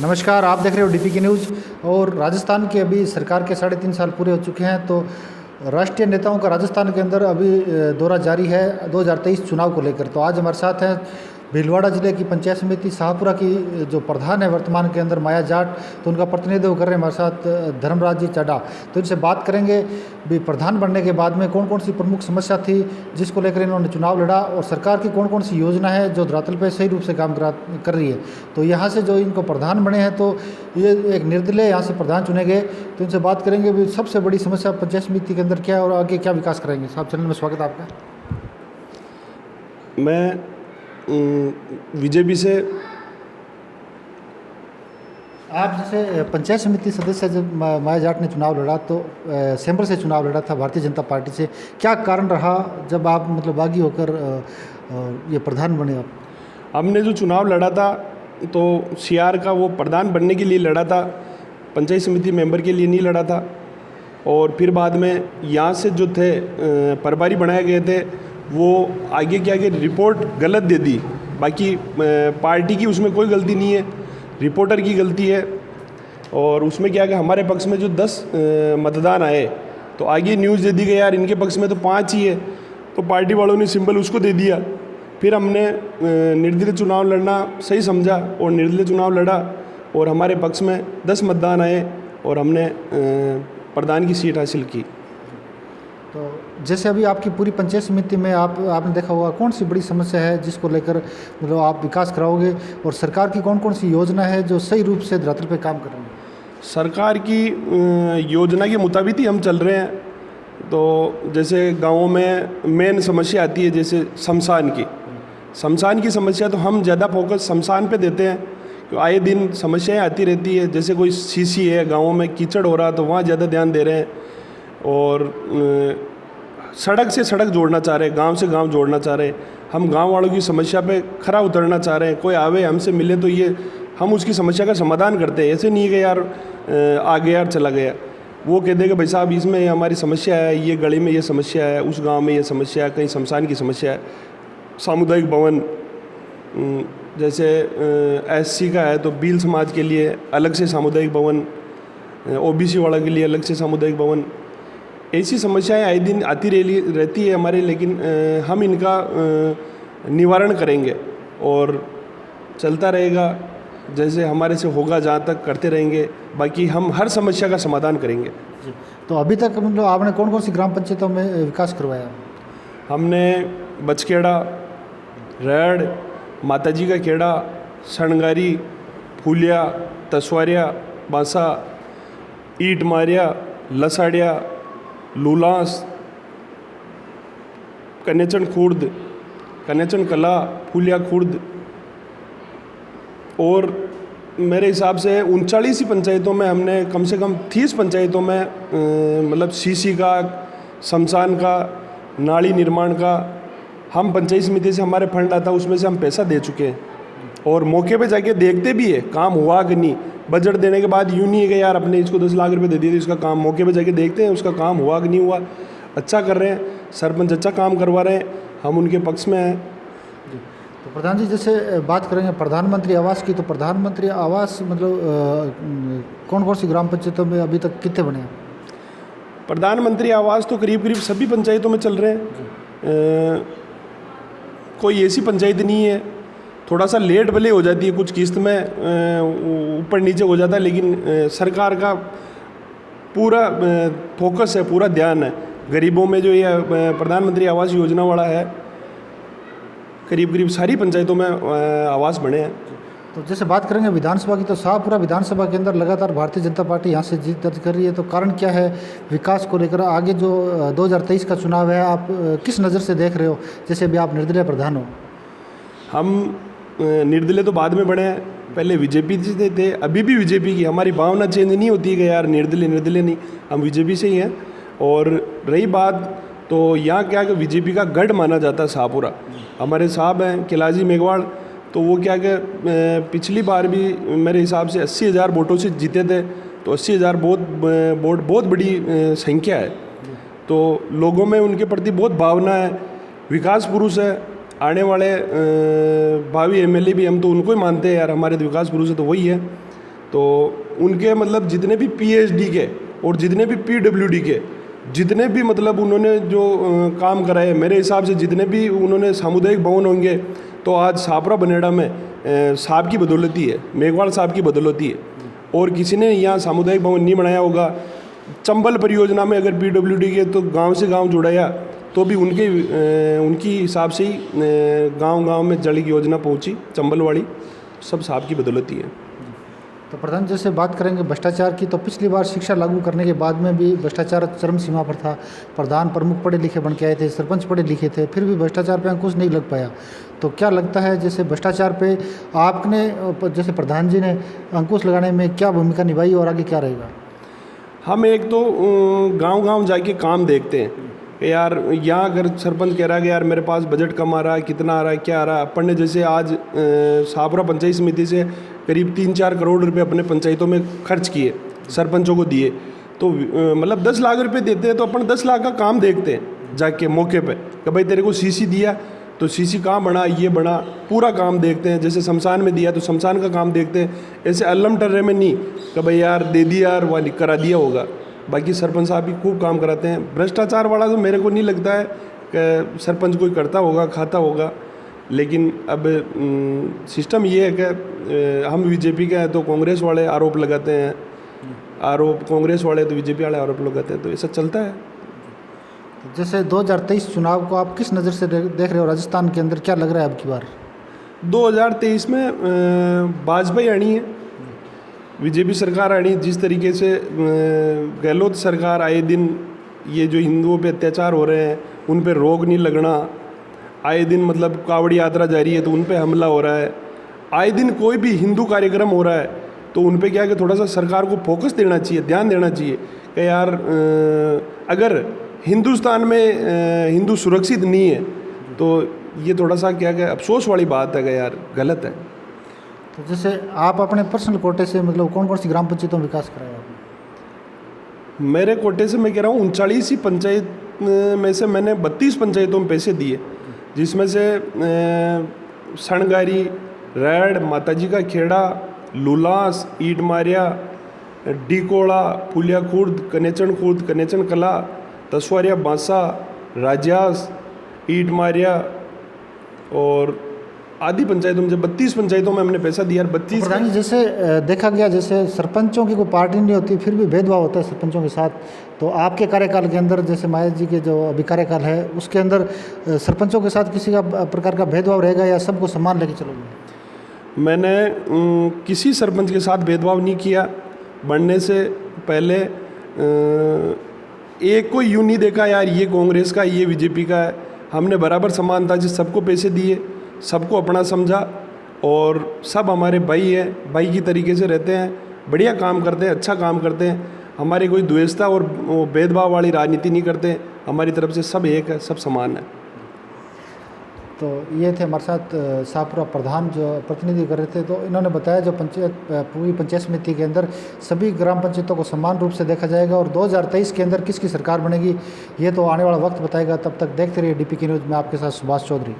नमस्कार, आप देख रहे हो डीपीके न्यूज़। और राजस्थान के अभी सरकार के 3.5 साल पूरे हो चुके हैं, तो राष्ट्रीय नेताओं का राजस्थान के अंदर अभी दौरा जारी है 2023 चुनाव को लेकर। तो आज हमारे साथ हैं भीलवाड़ा जिले की पंचायत समिति शाहपुरा की जो प्रधान है वर्तमान के अंदर माया जाट, तो उनका प्रतिनिधित्व कर रहे हैं हमारे साथ धर्मराज जी चाडा। तो इनसे बात करेंगे भी प्रधान बनने के बाद में कौन कौन सी प्रमुख समस्या थी जिसको लेकर इन्होंने चुनाव लड़ा, और सरकार की कौन कौन सी योजना है जो धरातल पे सही रूप से काम कर रही है। तो यहाँ से जो इनको प्रधान बने हैं, तो ये एक निर्दलीय यहाँ से प्रधान चुने गए। तो इनसे बात करेंगे भी सबसे बड़ी समस्या पंचायत समिति के अंदर क्या है और आगे क्या विकास कराएंगे। साहब, चैनल में स्वागत है आपका। मैं बीजेपी से आप जैसे पंचायत समिति सदस्य जब माया जाट ने चुनाव लड़ा, तो सेंबर से चुनाव लड़ा था भारतीय जनता पार्टी से, क्या कारण रहा जब आप मतलब बागी होकर ये प्रधान बने आप? हमने जो चुनाव लड़ा था तो सीआर का वो प्रधान बनने के लिए लड़ा था, पंचायत समिति मेंबर के लिए नहीं लड़ा था। और फिर बाद में यहाँ से जो थे प्रभारी बनाए गए थे, वो आगे के आगे रिपोर्ट गलत दे दी। बाकी पार्टी की उसमें कोई गलती नहीं है, रिपोर्टर की गलती है। और उसमें क्या कि हमारे पक्ष में जो 10 मतदान आए, तो आगे न्यूज़ दे दी गई यार इनके पक्ष में तो 5 ही है, तो पार्टी वालों ने सिंबल उसको दे दिया। फिर हमने निर्दलीय चुनाव लड़ना सही समझा और निर्दलीय चुनाव लड़ा, और हमारे पक्ष में 10 मतदान आए और हमने प्रधान की सीट हासिल की। तो जैसे अभी आपकी पूरी पंचायत समिति में आपने देखा होगा कौन सी बड़ी समस्या है जिसको लेकर मतलब आप विकास कराओगे, और सरकार की कौन कौन सी योजना है जो सही रूप से धरातल पे काम कर रही है? सरकार की योजना के मुताबिक ही हम चल रहे हैं। तो जैसे गाँवों में मेन समस्या आती है, जैसे शमशान की समस्या, तो हम ज़्यादा फोकस शमशान पे देते हैं। तो आए दिन समस्याएं आती रहती है, जैसे कोई सीसी है गाँवों में कीचड़ हो रहा तो वहाँ ज़्यादा ध्यान दे रहे हैं। और सड़क से सड़क जोड़ना चाह रहे हैं, गांव से गांव जोड़ना चाह रहे हैं। हम गांव वालों की समस्या पे खरा उतरना चाह रहे हैं। कोई आवे हमसे मिले तो ये हम उसकी समस्या का समाधान करते हैं। ऐसे नहीं है कि यार आ गया यार चला गया। वो कहते हैं कि भाई साहब इसमें हमारी समस्या है, ये गली में ये समस्या है, उस गांव में ये समस्या है, कहीं शमशान की समस्या है। सामुदायिक भवन जैसे एससी का है तो बील समाज के लिए अलग से सामुदायिक भवन, ओबीसी वाला के लिए अलग से सामुदायिक भवन। ऐसी समस्याएं आए दिन आती रहती है हमारे, लेकिन हम इनका निवारण करेंगे और चलता रहेगा जैसे हमारे से होगा, जहाँ तक करते रहेंगे। बाकी हम हर समस्या का समाधान करेंगे। तो अभी तक मतलब आपने कौन कौन सी ग्राम पंचायतों में विकास करवाया? हमने बचखेड़ा, रेड़, माताजी का खेड़ा, सणगारी, फूलिया, तसवारिया, बांसा, ईट मारिया, लसाड़िया, लूलास, कनेचन खुर्द, कनेचन कला, फूलिया खुर्द, और मेरे हिसाब से 39 ही पंचायतों में हमने कम से कम 30 पंचायतों में मतलब सीसी का, शमशान का, नाली निर्माण का हम पंचायत समिति से हमारे फंड आता है, उसमें से हम पैसा दे चुके हैं। और मौके पे जाके देखते भी है काम हुआ कि नहीं। बजट देने के बाद यूँ नहीं है कि यार अपने इसको 10 लाख रुपए दे दिए तो इसका काम, मौके पे जाके देखते हैं उसका काम हुआ कि नहीं हुआ। अच्छा कर रहे हैं, सरपंच अच्छा काम करवा रहे हैं, हम उनके पक्ष में हैं। तो प्रधान जी, जैसे बात करेंगे प्रधानमंत्री आवास की, तो प्रधानमंत्री आवास मतलब कौन कौन सी ग्राम पंचायतों में अभी तक कितने बने हैं? प्रधानमंत्री आवास तो करीब करीब सभी पंचायतों में चल रहे हैं। कोई ऐसी पंचायत नहीं है, थोड़ा सा लेट भले हो जाती है, कुछ किस्त में ऊपर नीचे हो जाता है, लेकिन सरकार का पूरा फोकस है, पूरा ध्यान है गरीबों में। जो ये प्रधानमंत्री आवास योजना वाला है, करीब करीब सारी पंचायतों में आवास बने हैं। तो जैसे बात करेंगे विधानसभा की, तो शाहपुरा विधानसभा के अंदर लगातार भारतीय जनता पार्टी यहाँ से जीत दर्ज कर रही है। तो कारण क्या है विकास को लेकर? आगे जो 2023 का चुनाव है, आप किस नज़र से देख रहे हो? जैसे अभी आप निर्दलीय प्रधान हो। हम निर्दलीय तो बाद में बने हैं, पहले बीजेपी से थे, अभी भी बीजेपी की। हमारी भावना चेंज नहीं होती कि यार निर्दलीय नहीं, हम बीजेपी से ही हैं। और रही बात तो यहाँ क्या कि बीजेपी का गढ़ माना जाता है शाहपुरा। हमारे साहब हैं किलाजी मेघवाड़, तो वो क्या कि पिछली बार भी मेरे हिसाब से 80,000 वोटों से जीते थे। तो 80,000 वोट बहुत बड़ी संख्या है। तो लोगों में उनके प्रति बहुत भावना है, विकास पुरुष है। आने वाले भावी एमएलए भी हम तो उनको ही मानते हैं यार, हमारे तो विकास पुरुष है तो वही है। तो उनके मतलब जितने भी PhD के और जितने भी PWD के जितने भी मतलब उन्होंने जो काम कराए, मेरे हिसाब से जितने भी उन्होंने सामुदायिक भवन होंगे तो आज सापरा बनेड़ा में साहब की बदौलत ही है, मेघवाल साहब की बदौलत ही है। और किसी ने यहाँ सामुदायिक भवन नहीं बनाया होगा। चंबल परियोजना में अगर PWD के तो गांव से गांव जुड़ाया तो भी उनकी हिसाब से ही गांव-गांव में जल योजना पहुंची चंबल वाली, सब साहब की बदौलत ही है। तो प्रधान जैसे बात करेंगे भ्रष्टाचार की, तो पिछली बार शिक्षा लागू करने के बाद में भी भ्रष्टाचार चरम सीमा पर था। प्रधान प्रमुख पढ़े लिखे बन के आए थे, सरपंच पढ़े लिखे थे, फिर भी भ्रष्टाचार पे अंकुश नहीं लग पाया। तो क्या लगता है जैसे भ्रष्टाचार पे आपने जैसे प्रधान जी ने अंकुश लगाने में क्या भूमिका निभाई और आगे क्या रहेगा? हम एक तो गांव-गांव जाके काम देखते हैं कि यार यहाँ अगर सरपंच कह रहा है कि यार मेरे पास बजट कम आ रहा है, कितना आ रहा है, क्या आ रहा है। अपन ने जैसे आज सापरा पंचायत समिति से करीब 3-4 करोड़ रुपए अपने पंचायतों में खर्च किए, सरपंचों को दिए। तो मतलब 10 लाख रुपए देते हैं तो अपन 10 लाख का काम देखते हैं जाके मौके पे कि भाई तेरे को CC दिया तो CC कहाँ बना, ये बना, पूरा काम देखते हैं। जैसे शमशान में दिया तो शमशान का काम देखते हैं। ऐसे अल्लम टर्रे में नहीं कि भाई यार दे दिया यार वाली करा दिया होगा। बाकी सरपंच साहब भी खूब काम कराते हैं। भ्रष्टाचार वाला तो मेरे को नहीं लगता है कि सरपंच कोई करता होगा, खाता होगा। लेकिन अब सिस्टम ये है कि हम बीजेपी के हैं तो कांग्रेस वाले आरोप लगाते हैं, कांग्रेस वाले तो बीजेपी वाले आरोप लगाते हैं, तो ऐसा चलता है। जैसे 2023 चुनाव को आप किस नज़र से देख रहे हो? राजस्थान के अंदर क्या लग रहा है अब की बार? 2023 में भाजपा ही आनी है, बीजेपी सरकार आनी। जिस तरीके से गहलोत सरकार आए दिन ये जो हिंदुओं पे अत्याचार हो रहे हैं उन पे रोक नहीं लगना, आए दिन मतलब कावड़ी यात्रा जारी है तो उन पे हमला हो रहा है, आए दिन कोई भी हिंदू कार्यक्रम हो रहा है तो उन पे क्या है कि थोड़ा सा सरकार को फोकस देना चाहिए, ध्यान देना चाहिए कि यार अगर हिंदुस्तान में हिंदू सुरक्षित नहीं है तो ये थोड़ा सा क्या है अफसोस वाली बात है कि यार गलत है। तो जैसे आप अपने पर्सनल कोटे से मतलब कौन कौन सी ग्राम पंचायतों में विकास कराया आपने? मेरे कोटे से मैं कह रहा हूँ 39 ही पंचायत में से मैंने 32 पंचायतों में पैसे दिए, जिसमें से सणगारी, रैड, माताजी का खेड़ा, लुलास, ईट मारिया, डीकोड़ा, फुलिया खुर्द, कनेचन कला, तसवारिया बांसा, राजास, ईट मारिया और आदि पंचायतों में, जब 32 पंचायतों में हमने पैसा दिया। 32 प्रधान जी जैसे देखा गया जैसे सरपंचों की कोई पार्टी नहीं होती फिर भी भेदभाव होता है सरपंचों के साथ, तो आपके कार्यकाल के अंदर जैसे माया जी के जो अभी कार्यकाल है उसके अंदर सरपंचों के साथ किसी का प्रकार का भेदभाव रहेगा या सबको सम्मान लेके चलोगे? मैंने किसी सरपंच के साथ भेदभाव नहीं किया। बनने से पहले एक को यूँ नहीं देखा यार ये कांग्रेस का ये बीजेपी का है। हमने बराबर समानता से सबको पैसे दिए, सबको अपना समझा और सब हमारे भाई हैं, भाई की तरीके से रहते हैं, बढ़िया काम करते हैं, अच्छा काम करते हैं। हमारी कोई द्वेषता और भेदभाव वाली राजनीति नहीं करते। हमारी तरफ से सब एक है, सब समान है। तो ये थे हमारे साथ सापरा प्रधान जो प्रतिनिधि कर रहे थे। तो इन्होंने बताया जो पूरी पंचायत समिति के अंदर सभी ग्राम पंचायतों को समान रूप से देखा जाएगा और 2023 के अंदर किसकी सरकार बनेगी ये तो आने वाला वक्त बताएगा। तब तक देखते रहिए DPK न्यूज़ में आपके साथ सुभाष चौधरी।